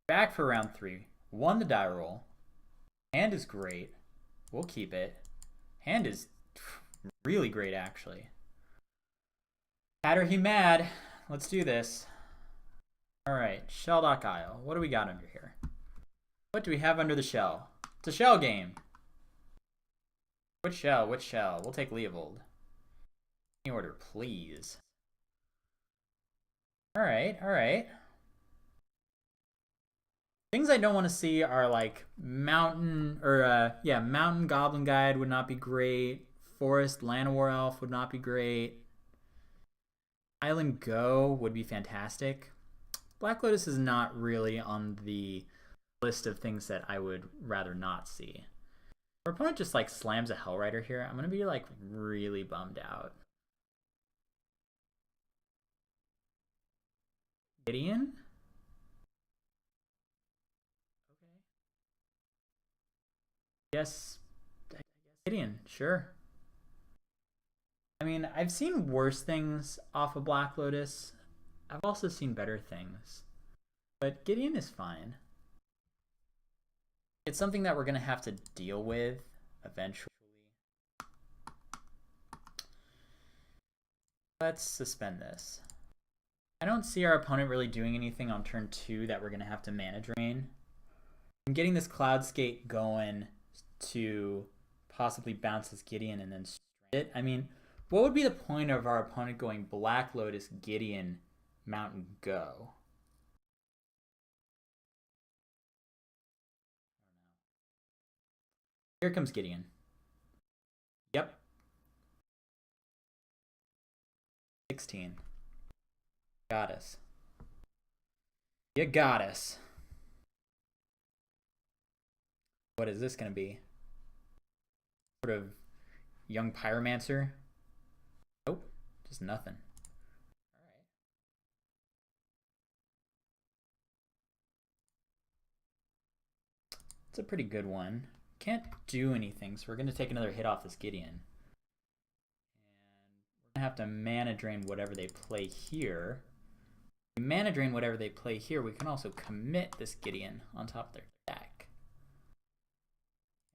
Back for round 3. Won the die roll. Hand is great. We'll keep it. Hand is really great, actually. Mad or he mad. Let's do this. Alright, Shelldock Isle. What do we got under here? What do we have under the shell? It's a shell game. Which shell? Which shell? We'll take Leovold. Any order, please. Alright, alright. Things I don't want to see are like Mountain, or Mountain Goblin Guide would not be great. Forest Llanowar Elf would not be great. Island Go would be fantastic. Black Lotus is not really on the list of things that I would rather not see. Our opponent just like slams a Hellrider here. I'm gonna be like really bummed out. Gideon? Okay. Yes, Gideon, sure. I mean, I've seen worse things off of Black Lotus. I've also seen better things. But Gideon is fine. It's something that we're going to have to deal with eventually. Let's suspend this. I don't see our opponent really doing anything on turn 2 that we're going to have to mana drain. I'm getting this Cloudskate going to possibly bounce this Gideon and then strand it. I mean, what would be the point of our opponent going Black Lotus, Gideon, Mountain Go? Here comes Gideon. Yep. 16. Got us. You got us. What is this going to be? Sort of young pyromancer? Nope. Just nothing. Alright. It's a pretty good one. Can't do anything, so we're going to take another hit off this Gideon. And we're going to have to mana drain whatever they play here. If we mana drain whatever they play here, we can also commit this Gideon on top of their deck.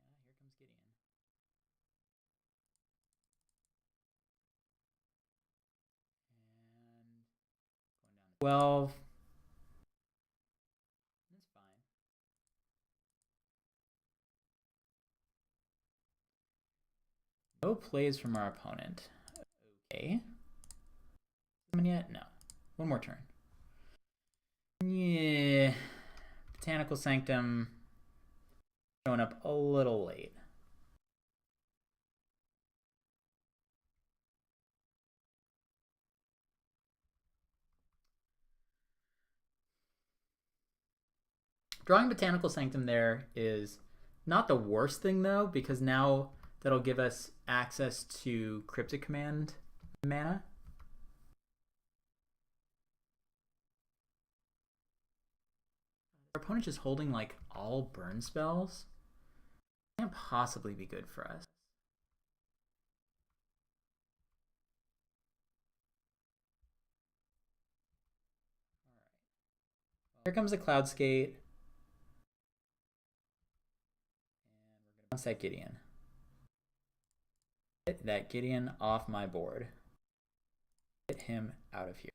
Yeah, here comes Gideon. And going down to 12. That's fine. No plays from our opponent. Okay. Coming yet? No. One more turn. Yeah. Botanical Sanctum showing up a little late. Drawing Botanical Sanctum there is not the worst thing, though, because now that'll give us access to Cryptic Command mana. Our opponent is holding like all burn spells. Can't possibly be good for us. Alright. Here comes the Cloudskate. And we're going to bounce that Gideon. Get that Gideon off my board. Get him out of here.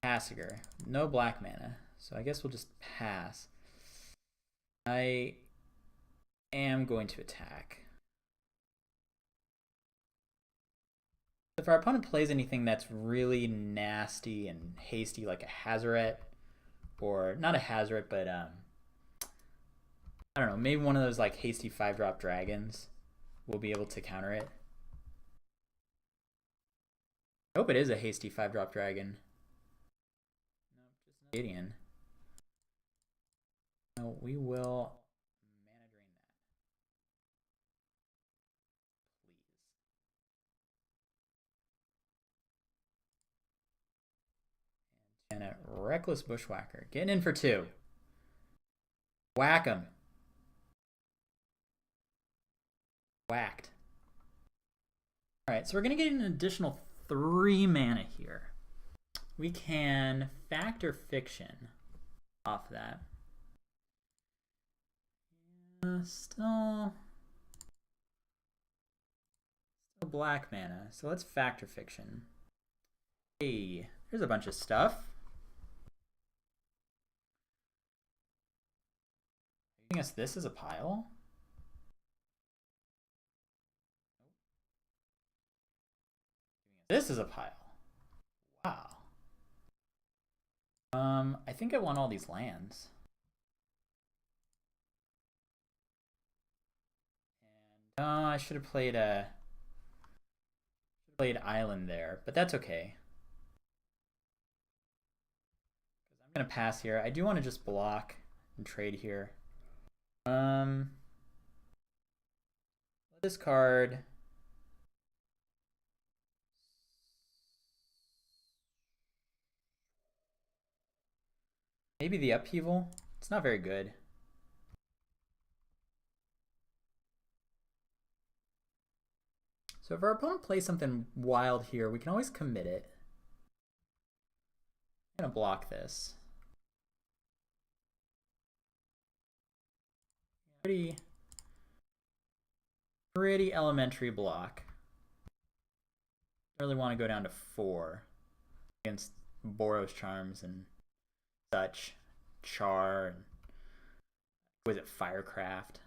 Passiger. No black mana. So I guess we'll just pass. I am going to attack. If our opponent plays anything that's really nasty and hasty, like a Hazoret, or not a Hazoret, but I don't know, maybe one of those like hasty 5-drop dragons, we'll be able to counter it. I hope it is a hasty 5-drop dragon. No, just Gideon. No, we will mana drain that. Please. And a Reckless Bushwhacker. Getting in for 2. Whack him. Whacked. Alright, so we're going to get an additional 3 mana here. we can factor fiction off that. Still black mana, so let's factor fiction. Hey, there's a bunch of stuff. I guess this is a pile. This is a pile. Wow. I think I want all these lands. And I should have played island there, but that's okay. I'm gonna pass here. I do want to just block and trade here. This card. Maybe the upheaval. It's not very good. So if our opponent plays something wild here, we can always commit it. I'm gonna block this. Pretty elementary block. I really want to go down to 4 against Boros Charms and such. Char and was it Firecraft?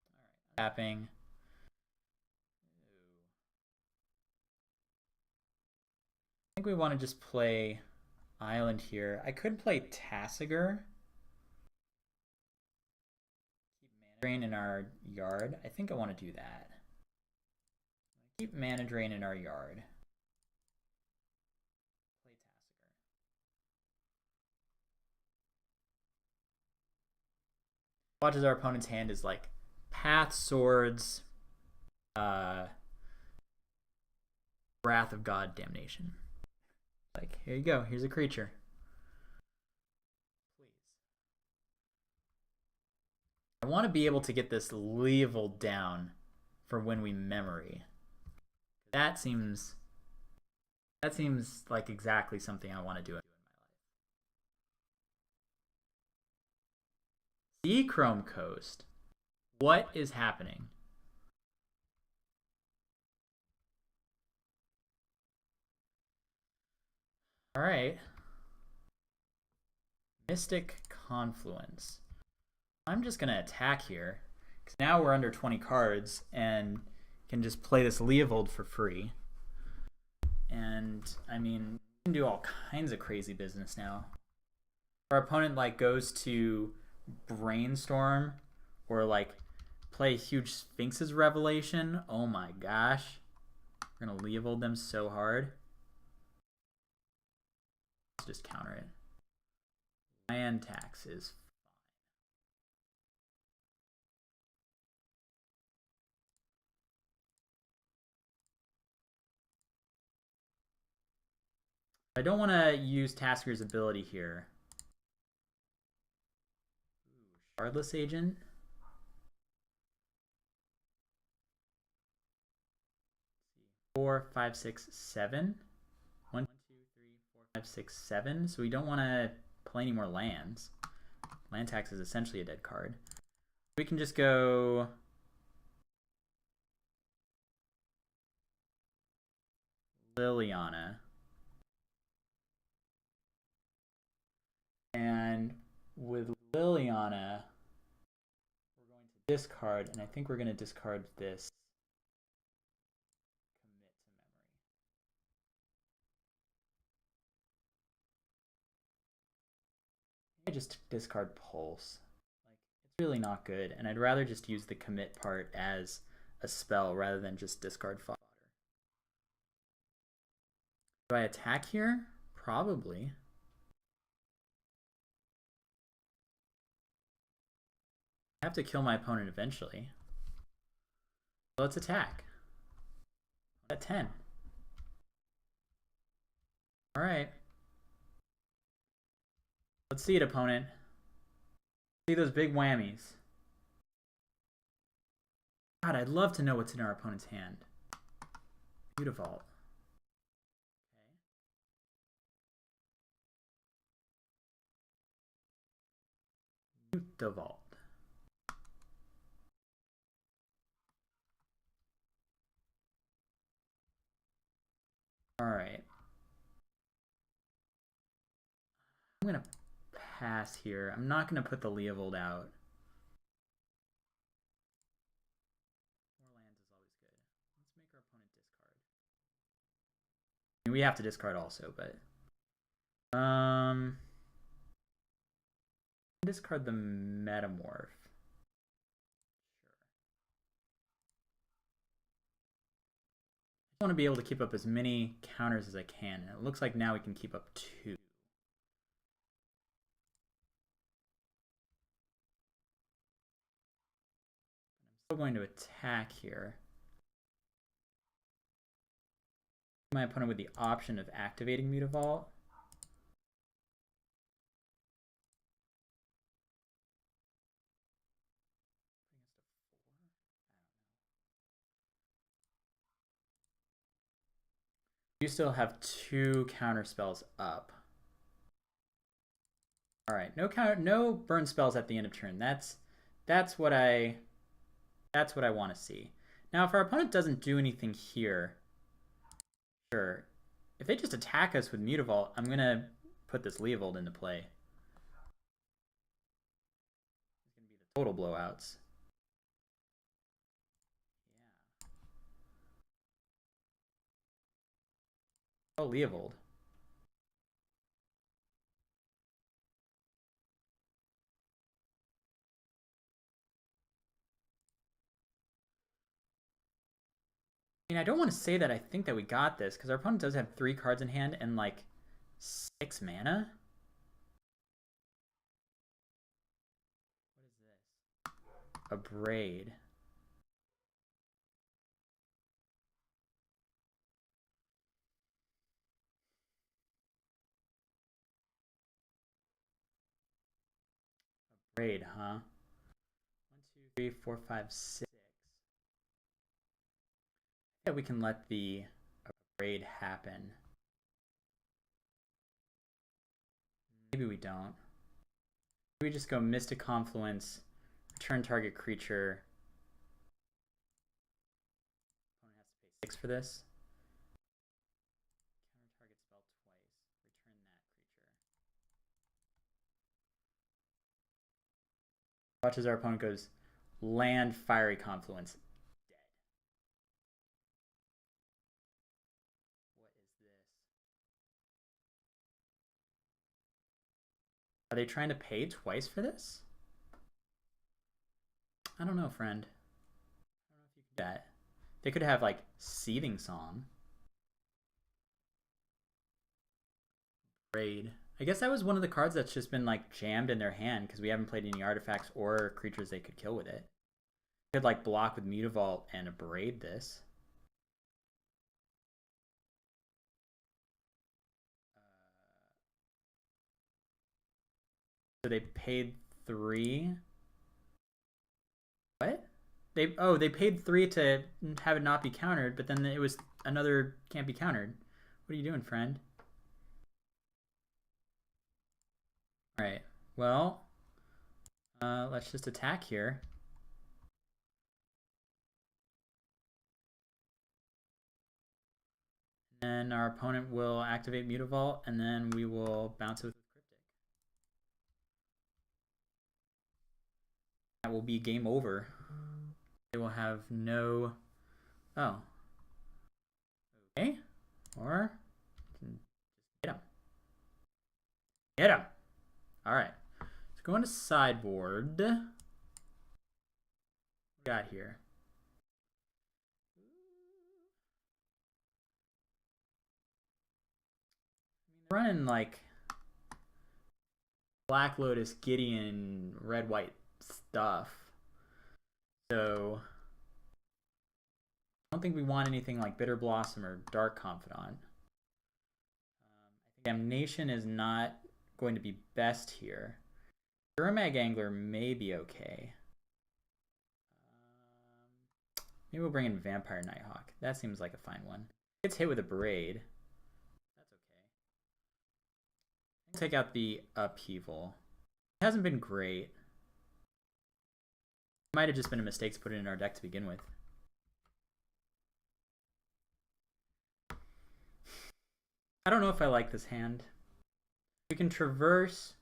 Alright, tapping. I think we want to just play island here. I could play Tasigur. Drain in our yard. I think I want to do that. Keep mana drain in our yard. Play Tasigur. Watches our opponent's hand is like Path, Swords, Wrath of God, Damnation. Like, here you go. Here's a creature. I want to be able to get this leveled down for when we memory. That seems like exactly something I want to do in my life. Seachrome Coast. What is happening? All right. Mystic Confluence. I'm just going to attack here, because now we're under 20 cards and can just play this Leovold for free. And, I mean, we can do all kinds of crazy business now. Our opponent, like, goes to Brainstorm or, like, play huge Sphinx's Revelation. Oh my gosh. We're going to Leovold them so hard. Let's just counter it. Land tax is I don't want to use Tassigur's ability here. Shardless Agent. 4, 5, 6, 7. 1, 2, 3, 4, 5, 6, 7. So we don't want to play any more lands. Land tax is essentially a dead card. We can just go Liliana. And with Liliana, we're going to discard, and I think we're going to discard this commit to memory. I just discard Pulse. Like, it's really not good, and I'd rather just use the commit part as a spell rather than just discard fodder. Do I attack here? Probably. I have to kill my opponent eventually. So let's attack. At 10. Alright. Let's see it, opponent. See those big whammies. God, I'd love to know what's in our opponent's hand. Beautiful. Octovault. Alright. I'm going to pass here. I'm not going to put the Leovold out. More lands is always good. Let's make our opponent discard. I mean, we have to discard also, but... discard the Metamorph. I want to be able to keep up as many counters as I can. And it looks like now we can keep up 2. I'm still going to attack here. My opponent with the option of activating Mutavault. You still have 2 counter spells up. All right, no burn spells at the end of turn. That's what I want to see. Now, if our opponent doesn't do anything here, sure. If they just attack us with Mutavault, I'm gonna put this Leovold into play. It's gonna be the total blowouts. Oh, Leovold. I mean, I don't want to say that I think that we got this, because our opponent does have 3 cards in hand and, like, 6 mana. What is this? A Braid. Braid, huh? 1, 2, 3, 4, 5, 6. Yeah, we can let the braid happen. Maybe we don't. Maybe we just go Mystic Confluence, return target creature. Opponent has to pay 6 for this. Counter target spell twice. Return that creature. Watch as our opponent goes land Fiery Confluence. Dead. What is this? Are they trying to pay twice for this? I don't know, friend. I don't know if you could do that. They could have like Seething Song. Braid. I guess that was one of the cards that's just been like jammed in their hand because we haven't played any artifacts or creatures they could kill with it. Could like block with Mutavault and Abrade this. So they paid 3. What? They paid 3 to have it not be countered, but then it was another can't be countered. What are you doing, friend? All right. Well, let's just attack here. And our opponent will activate Mutavault, and then we will bounce it with Cryptic. That will be game over. They will have no... Oh. Okay. Or... Just get him. Get him! Alright. So going to sideboard. What we got here? Running like Black Lotus, Gideon, red white stuff. So I don't think we want anything like Bitter Blossom or Dark Confidant. I think Damnation is not going to be best here. Durmag Angler may be okay. Maybe we'll bring in Vampire Nighthawk. That seems like a fine one. Gets hit with a Braid. Take out the Upheaval. It hasn't been great. Might have just been a mistake to put it in our deck to begin with. I don't know if I like this hand. We can traverse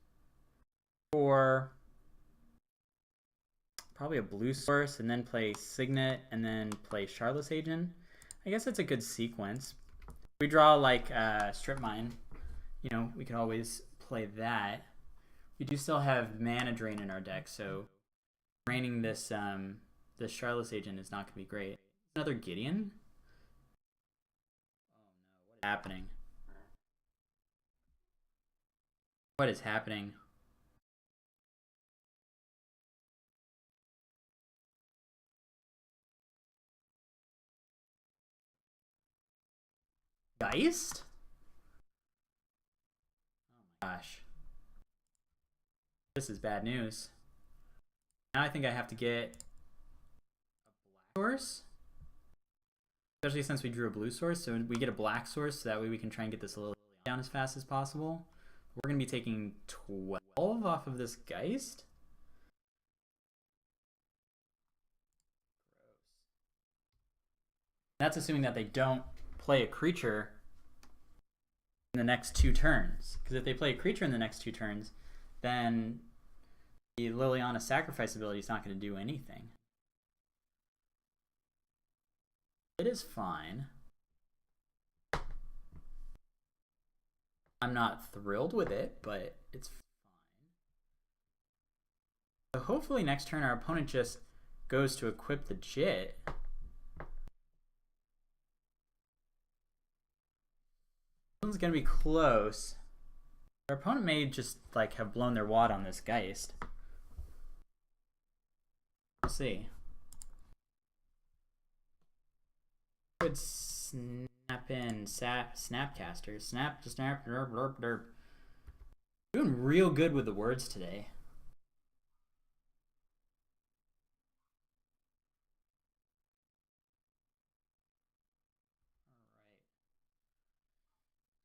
for probably a blue source and then play Signet and then play Shardless Agent. I guess that's a good sequence. We draw like Strip Mine. You know, we can always play that. We do still have Mana Drain in our deck, so draining this this Shardless Agent is not going to be great. Another Gideon? Oh no, what is happening? What is happening? Geist? Oh my gosh. This is bad news. Now I think I have to get a black source. Especially since we drew a blue source, so we get a black source, so that way we can try and get this a little down as fast as possible. We're going to be taking 12 off of this Geist. That's assuming that they don't play a creature in the next 2 turns. Because if they play a creature in the next 2 turns, then the Liliana Sacrifice ability is not going to do anything. It is fine. I'm not thrilled with it, but it's fine. So hopefully next turn our opponent just goes to equip the Jit. This one's going to be close. Our opponent may just like have blown their wad on this Geist. We'll see. Could snap in Snapcaster. Snap to snap. Derp, derp, derp. Doing real good with the words today.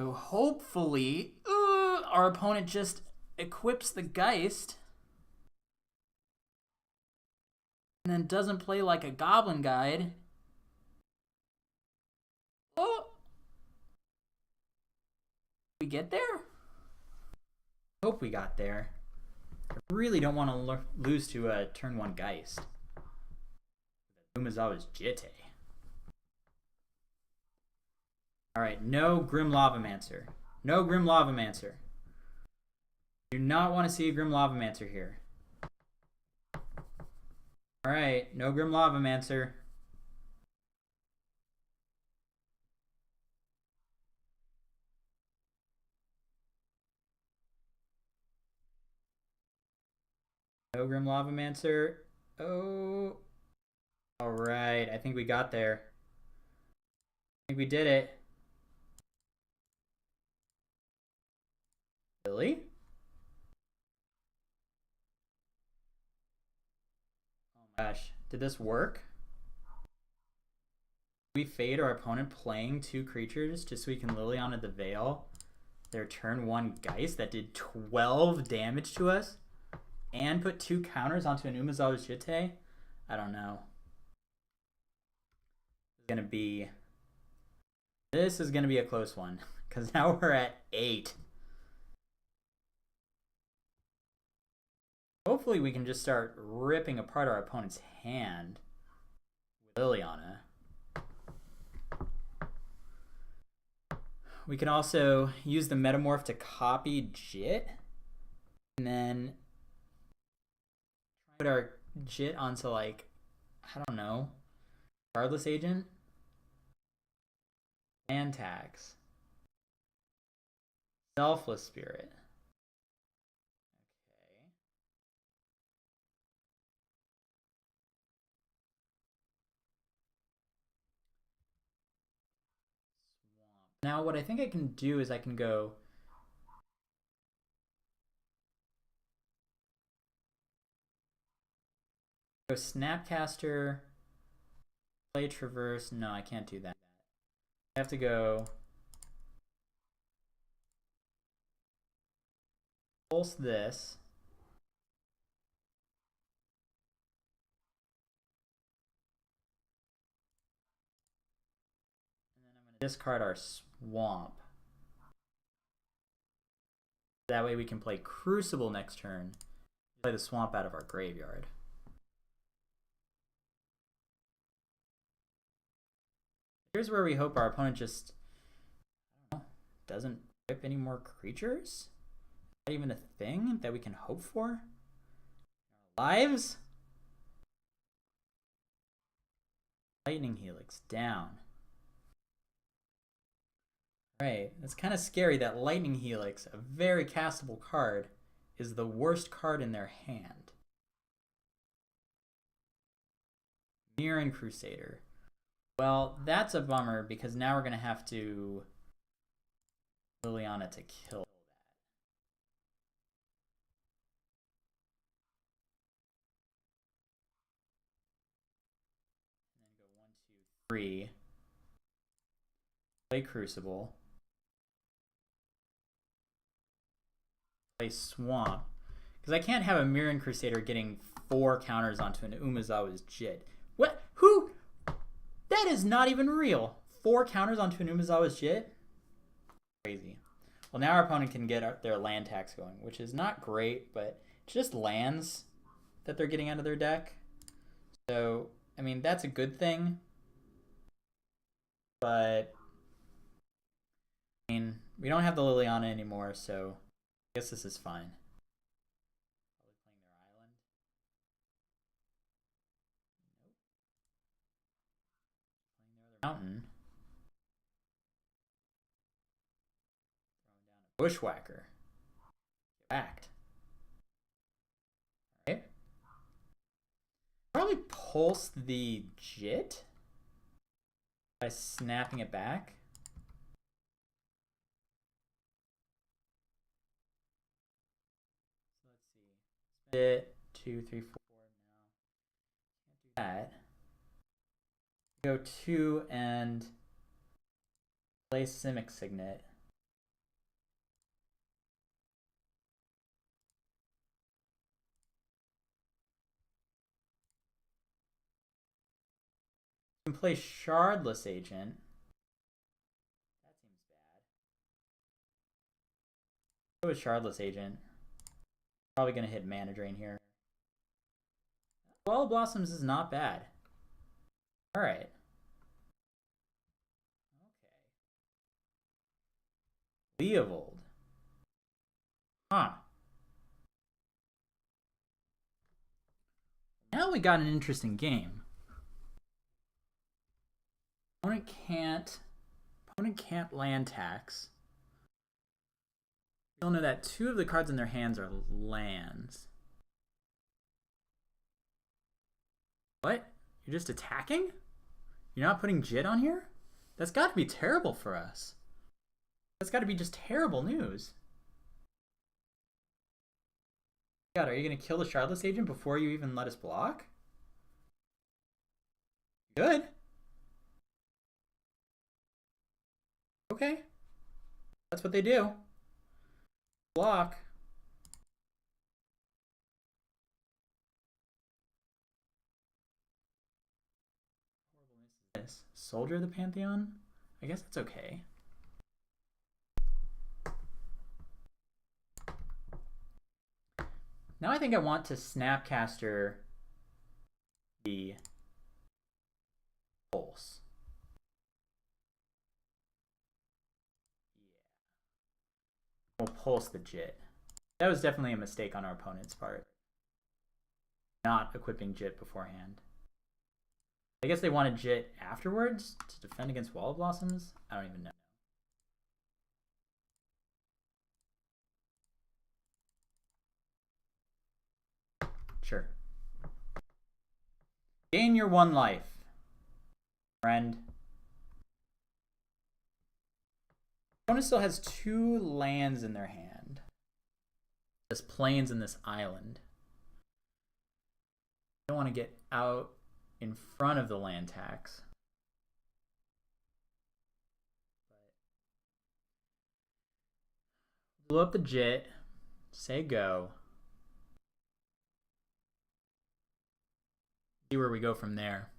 So hopefully, our opponent just equips the Geist and then doesn't play like a Goblin Guide. Oh, we get there? Hope we got there. I really don't want to lose to a turn 1 Geist. Umezawa's Jitte. Alright, no Grim Lavamancer. No Grim Lavamancer. Do not want to see a Grim Lavamancer here. Alright, no Grim Lavamancer. No Grim Lavamancer. Oh. Alright, I think we got there. I think we did it. Really? Oh my gosh. Did this work? We fade our opponent playing 2 creatures just so we can Liliana the Veil their turn 1 Geist that did 12 damage to us and put 2 counters onto an Umezawa's Jitte? I don't know. This is gonna be a close one because now we're at 8. Hopefully we can just start ripping apart our opponent's hand with Liliana. We can also use the Metamorph to copy Jit and then put our Jit onto like, I don't know, Shardless Agent. Antax. Selfless Spirit. Okay. Swamp. Now what I think I can do is I can go Snapcaster, play Traverse. No, I can't do that. I have to go pulse this. Discard our swamp. That way we can play Crucible next turn. Play the swamp out of our graveyard. Here's where we hope our opponent just, I don't know, doesn't rip any more creatures. Is that even a thing that we can hope for? Lives? Lightning Helix down. Right, it's kind of scary that Lightning Helix, a very castable card, is the worst card in their hand. Mirran Crusader. Well, that's a bummer because now we're going to have to Liliana to kill that. And then go 1, 2, 3. Play Crucible. Play Swamp. Because I can't have a Mirran Crusader getting 4 counters onto an Umezawa's Jit. What? Who? That is not even real. 4 counters onto an Umezawa's Jit? Crazy. Well, now our opponent can get their land tax going, which is not great, but it's just lands that they're getting out of their deck. So, I mean, that's a good thing. But, I mean, we don't have the Liliana anymore, so I guess this is fine. Probably playing their island. Nope. Playing their other mountain. Throwing down a Bushwhacker. Get backed. Alright. Probably pulse the Jit by snapping it back. So let's see. Bit 2, 3, 4. No, can't do that. Go 2 and play Simic Signet. You can play Shardless Agent. That seems bad. Go with Shardless Agent. Probably gonna hit Mana Drain here. Well, Blossoms is not bad. Alright. Okay. Leovold. Huh. Now we got an interesting game. Opponent can't land tax. You'll know that 2 of the cards in their hands are lands. What? You're just attacking? You're not putting Jit on here? That's got to be terrible for us. That's got to be just terrible news. God, are you going to kill the Shardless Agent before you even let us block? Good. Okay. That's what they do. Block. Horrible miss is this. Soldier of the Pantheon? I guess that's okay. Now I think I want to Snapcaster the Pulse. We'll Pulse the Jit. That was definitely a mistake on our opponent's part. Not equipping Jit beforehand. I guess they wanted Jit afterwards to defend against Wall of Blossoms? I don't even know. Sure. Gain your 1 life, friend. Opponent still has 2 lands in their hand. This plains and this island. I don't want to get out in front of the land tax. Blow up the Jit. Say go. See where we go from there.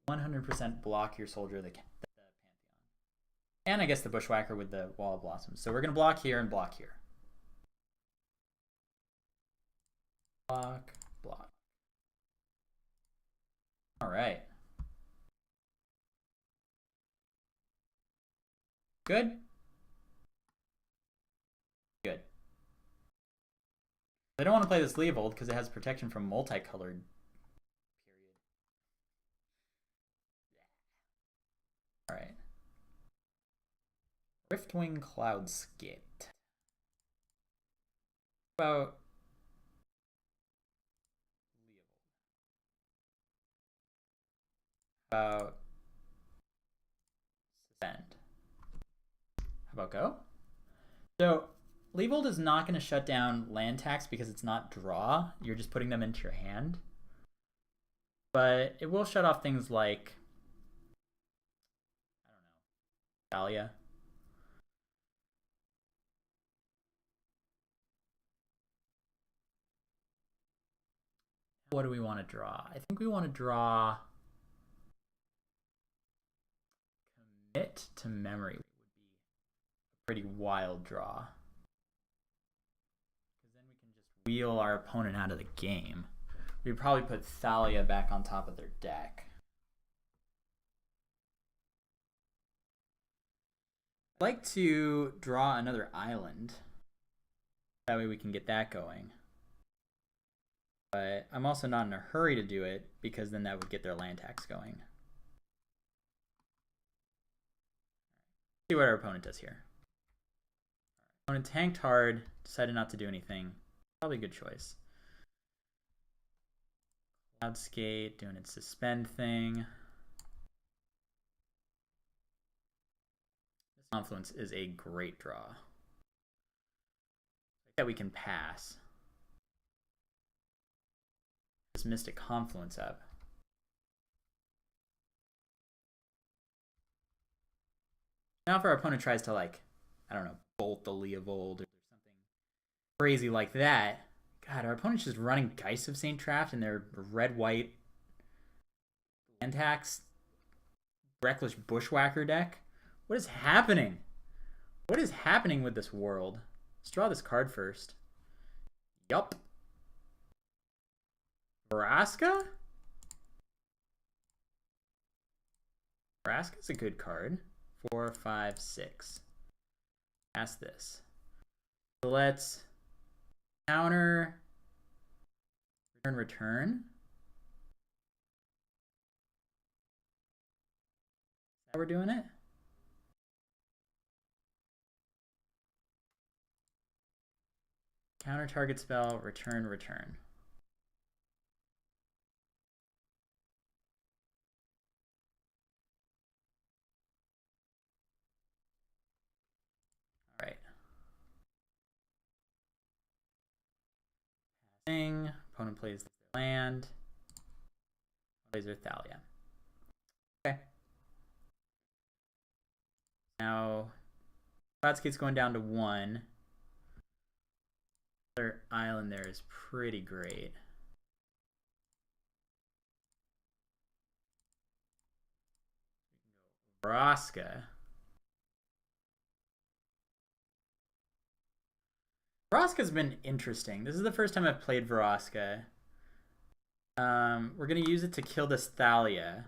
100% block your soldier the Pantheon. And I guess the Bushwhacker with the Wall of Blossoms. So we're going to block here and block here. Block, block. All right. Good? Good. I don't want to play this Leovold because it has protection from multicolored. Period. All right. Riftwing Cloudskate. About Leovold. About Suspend. How about go? So Leovold is not going to shut down land tax because it's not draw. You're just putting them into your hand. But it will shut off things like, I don't know, Thalia. What do we want to draw? I think we want to draw Commit to Memory. Would be a pretty wild draw. Because then we can just wheel our opponent out of the game. We'd probably put Thalia back on top of their deck. I'd like to draw another island. That way we can get that going. But I'm also not in a hurry to do it because then that would get their land tax going. See what our opponent does here. Opponent tanked hard, decided not to do anything. Probably a good choice. Cloudskate doing its suspend thing. This Confluence is a great draw. That we can pass. This Mystic Confluence up. Now if our opponent tries to, like, I don't know, bolt the Leovold or something crazy like that, God, our opponent's just running Geist of St. Traft in their red-white land tax Reckless Bushwhacker deck. What is happening? What is happening with this world? Let's draw this card first. Yup. Vraska? Vraska's a good card. 4, 5, 6. Pass this. So let's counter return. Is that how we're doing it? Counter target spell, return. All right. Passing. Opponent plays their land. Plays their Thalia. Okay. Now, Cloudskate's going down to 1. Their island there is pretty great. Vraska. Vraska's been interesting. This is the first time I've played Vraska. We're going to use it to kill this Thalia.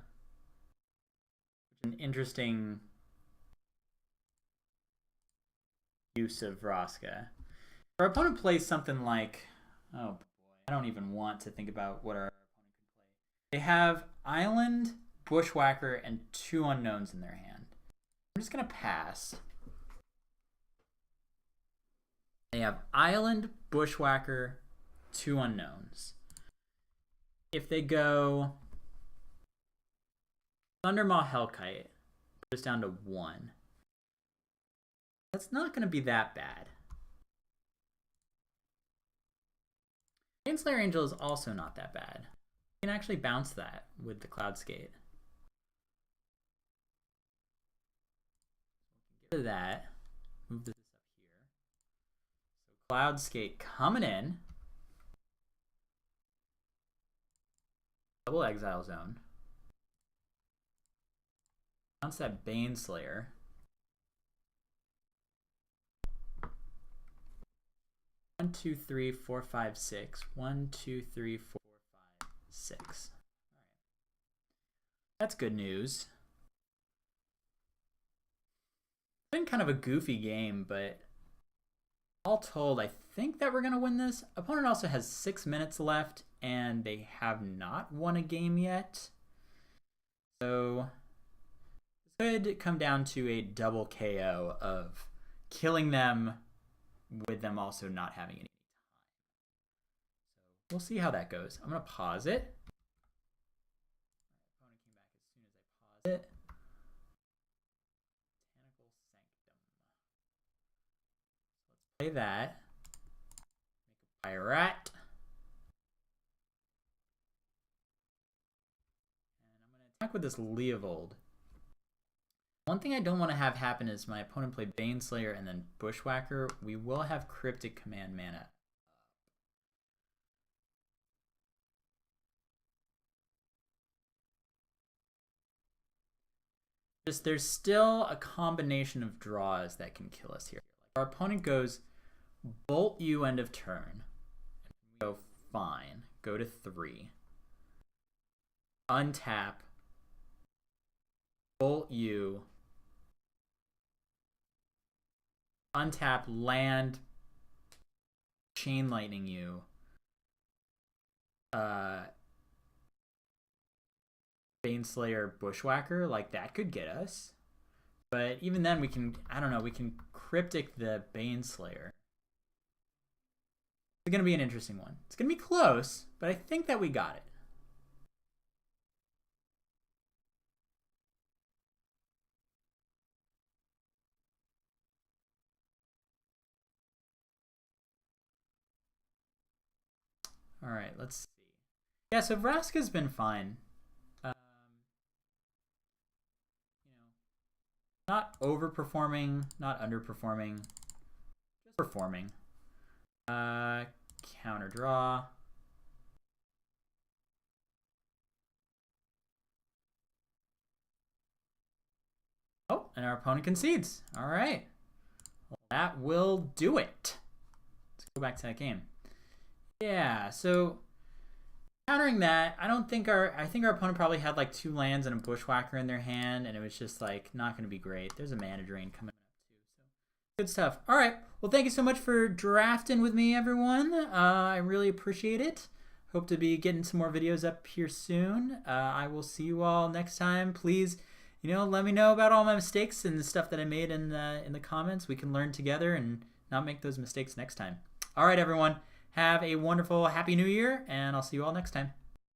An interesting use of Vraska. Our opponent plays something like, oh boy, I don't even want to think about what our opponent could play. They have Island, Bushwhacker, and 2 unknowns in their hand. I'm just going to pass. They have Island, Bushwhacker, 2 unknowns. If they go Thundermaw Hellkite, put us down to 1. That's not going to be that bad. Slayer Angel is also not that bad. You can actually bounce that with the Cloudskate. Get rid of that. Move this up here. So Cloudskate coming in. Double Exile Zone. Bounce that Baneslayer. One, two, three, four, five, six. 1, 2, 3, 4, 5, 6. All right. That's good news. It's been kind of a goofy game, but all told, I think that we're going to win this. Opponent also has 6 minutes left, and they have not won a game yet. So this could come down to a double KO of killing them with them also not having any time. So we'll see how that goes. I'm going to pause it. Opponent came back as soon as I pause it. Botanical Sanctum. So let's play that. Make a Pyrat. And I'm going to attack with this Leovold. One thing I don't want to have happen is my opponent play Baneslayer and then Bushwhacker. We will have Cryptic Command mana. There's still a combination of draws that can kill us here. Our opponent goes Bolt you end of turn. And we go fine. Go to 3. Untap. Bolt you. Untap, land, Chain Lightning you. Baneslayer, Bushwhacker, like that could get us. But even then we can, I don't know, we can Cryptic the Baneslayer. It's going to be an interesting one. It's going to be close, but I think that we got it. All right, let's see. Yeah, so Vraska's been fine. Not overperforming, not underperforming, just performing. Counter draw. Oh, and our opponent concedes. All right. Well, that will do it. Let's go back to that game. Yeah, so countering that, I think our opponent probably had like 2 lands and a Bushwhacker in their hand, and it was just like not going to be great. There's a Mana Drain coming up too, so good stuff. All right, well, thank you so much for drafting with me, everyone. I really appreciate it. Hope to be getting some more videos up here soon. I will see you all next time. Please, let me know about all my mistakes and the stuff that I made in the comments. We can learn together and not make those mistakes next time. All right, everyone. Have a wonderful Happy New Year, and I'll see you all next time.